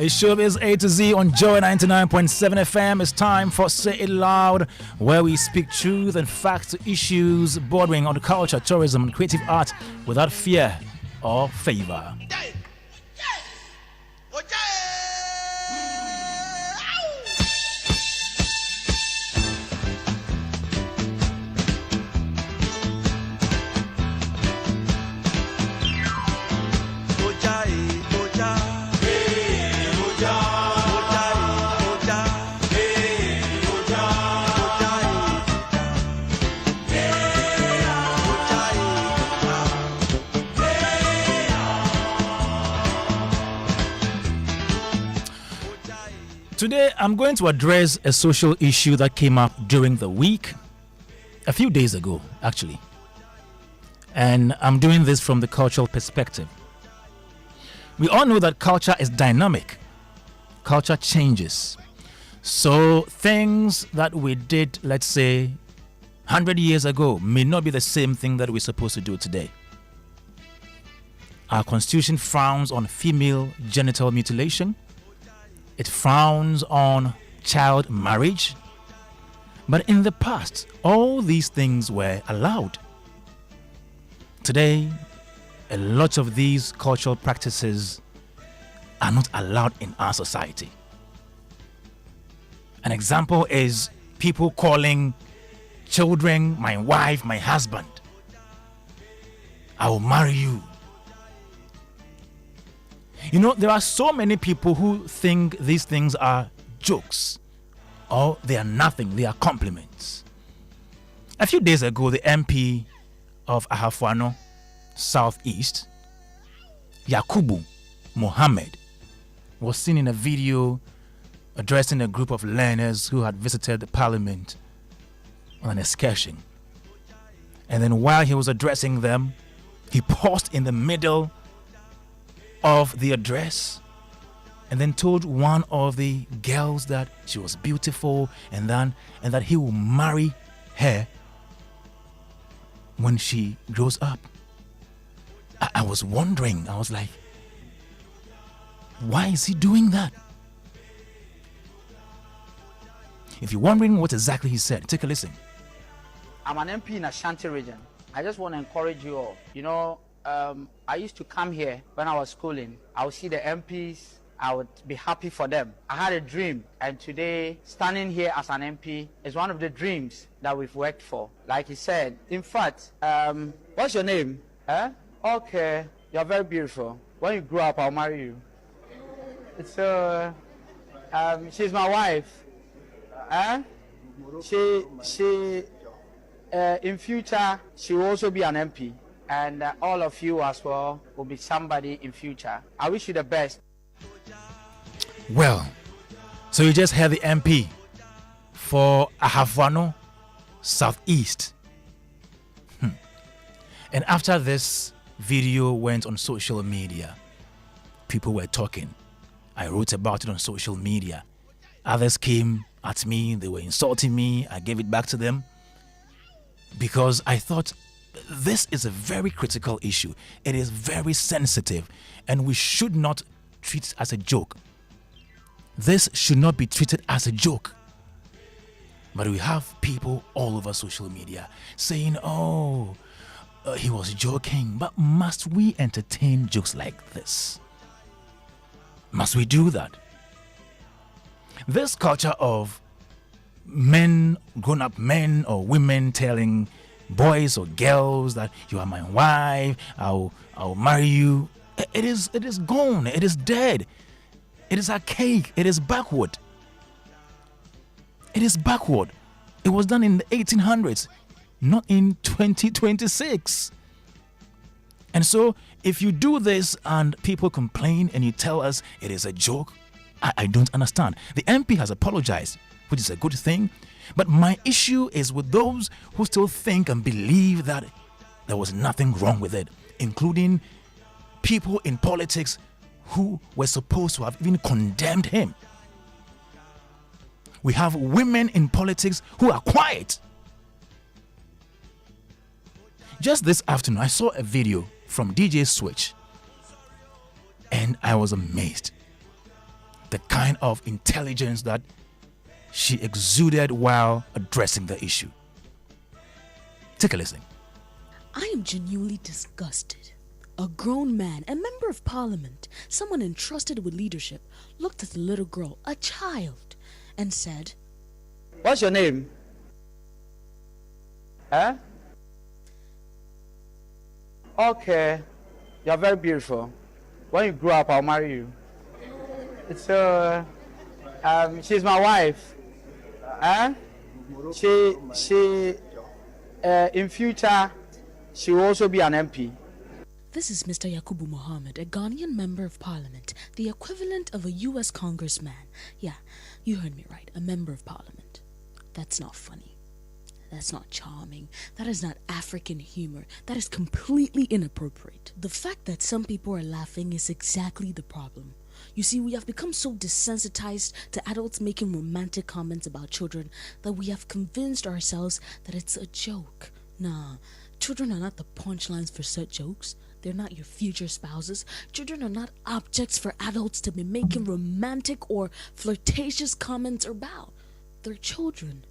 It's Showbiz A to Z on Joy 99.7 FM. It's time for Say It Loud, where we speak truth and facts to issues bordering on culture, tourism, and creative art without fear or favor. Today, I'm going to address a social issue that came up during the week, a few days ago, actually. And I'm doing this from the cultural perspective. We all know that culture is dynamic. Culture changes. So things that we did, let's say, 100 years ago may not be the same thing that we're supposed to do today. Our constitution frowns on female genital mutilation. It frowns on child marriage. But in the past, all these things were allowed. Today, a lot of these cultural practices are not allowed in our society. An example is people calling children my wife, my husband. I will marry you. You know, there are so many people who think these things are jokes or they are nothing, they are compliments. A few days ago, the MP of Ahafwano Southeast, Yakubu Mohammed, was seen in a video addressing a group of learners who had visited the parliament on an excursion. And then while he was addressing them, he paused in the middle of the address and then told one of the girls that she was beautiful and that he will marry her when she grows up. I was wondering, I was like, why is he doing that? If you're wondering what exactly he said, take a listen. I'm an MP in Ashanti region. I just want to encourage you all. You know, I used to come here when I was schooling. I would see the MPs. I would be happy for them. I had a dream, and today, standing here as an MP is one of the dreams that we've worked for. Like he said, in fact, what's your name? Okay, you're very beautiful. When you grow up, I'll marry you. So, she's my wife. In future, she will also be an MP. And all of you as well will be somebody in future. I wish you the best. Well, so you just heard the MP for Ahafwano Southeast. And after this video went on social media, people were talking. I wrote about it on social media. Others came at me, they were insulting me. I gave it back to them because I thought this is a very critical issue. It is very sensitive and we should not treat it as a joke. This should not be treated as a joke. But we have people all over social media saying, he was joking. But must we entertain jokes like this? Must we do that? This culture of men, grown-up men or women telling boys or girls that you are my wife, I'll marry you, it is gone, it is dead, it is archaic, it is backward. It is backward. It was done in the 1800s, not in 2026. And so if you do this and people complain and you tell us it is a joke, I don't understand. The MP has apologized, which is a good thing. But my issue is with those who still think and believe that there was nothing wrong with it, including people in politics who were supposed to have even condemned him. We have women in politics who are quiet. Just this afternoon, I saw a video from DJ Switch and I was amazed. the kind of intelligence that she exuded while addressing the issue. Take a listen. I am genuinely disgusted. A grown man, a member of parliament, someone entrusted with leadership, looked at the little girl, a child, and said, What's your name? Huh? Okay. You're very beautiful. When you grow up, I'll marry you. So, she's my wife. Huh? In future, she will also be an MP. This is Mr. Yakubu Mohammed, a Ghanaian member of parliament, the equivalent of a US congressman. Yeah, you heard me right, a member of parliament. That's not funny. That's not charming. That is not African humor. That is completely inappropriate. The fact that some people are laughing is exactly the problem. You see, we have become so desensitized to adults making romantic comments about children that we have convinced ourselves that it's a joke. Nah, children are not the punchlines for such jokes. They're not your future spouses. Children are not objects for adults to be making romantic or flirtatious comments about. They're children.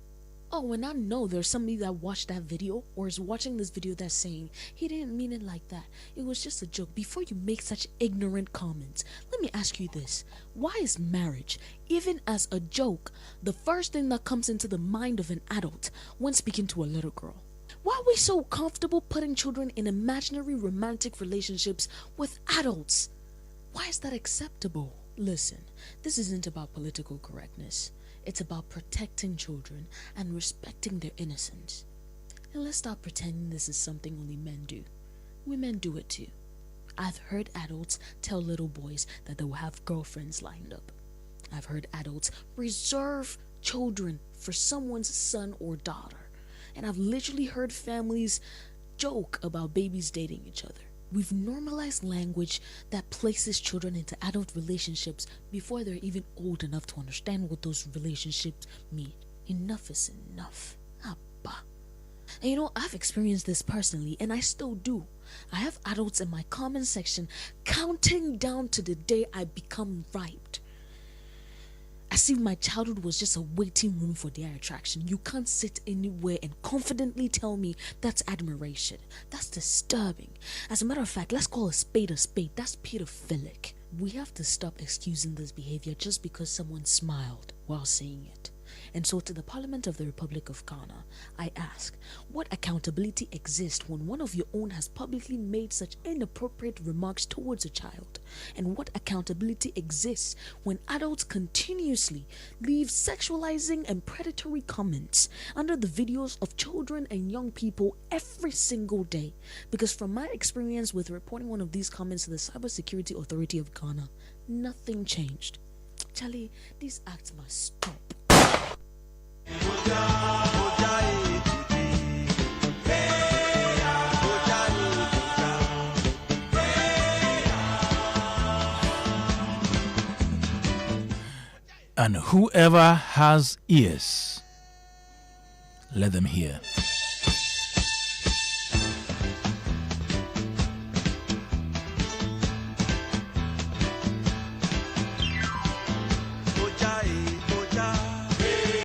Oh, and I know there's somebody that watched that video or is watching this video that's saying, he didn't mean it like that. It was just a joke. Before you make such ignorant comments, let me ask you this. Why is marriage, even as a joke, the first thing that comes into the mind of an adult when speaking to a little girl? Why are we so comfortable putting children in imaginary romantic relationships with adults? Why is that acceptable? Listen, this isn't about political correctness. It's about protecting children and respecting their innocence. And let's stop pretending this is something only men do. Women do it too. I've heard adults tell little boys that they will have girlfriends lined up. I've heard adults reserve children for someone's son or daughter. And I've literally heard families joke about babies dating each other. We've normalized language that places children into adult relationships before they're even old enough to understand what those relationships mean. Enough is enough. Abba. And you know, I've experienced this personally, and I still do. I have adults in my comment section counting down to the day I become ripe. As if my childhood was just a waiting room for their attraction. You can't sit anywhere and confidently tell me that's admiration. That's disturbing. As a matter of fact, let's call a spade a spade. That's pedophilic. We have to stop excusing this behavior just because someone smiled while saying it. And so to the Parliament of the Republic of Ghana, I ask, what accountability exists when one of your own has publicly made such inappropriate remarks towards a child? And what accountability exists when adults continuously leave sexualizing and predatory comments under the videos of children and young people every single day? Because from my experience with reporting one of these comments to the Cybersecurity Authority of Ghana, nothing changed. Charlie, these acts must stop. And whoever has ears, let them hear.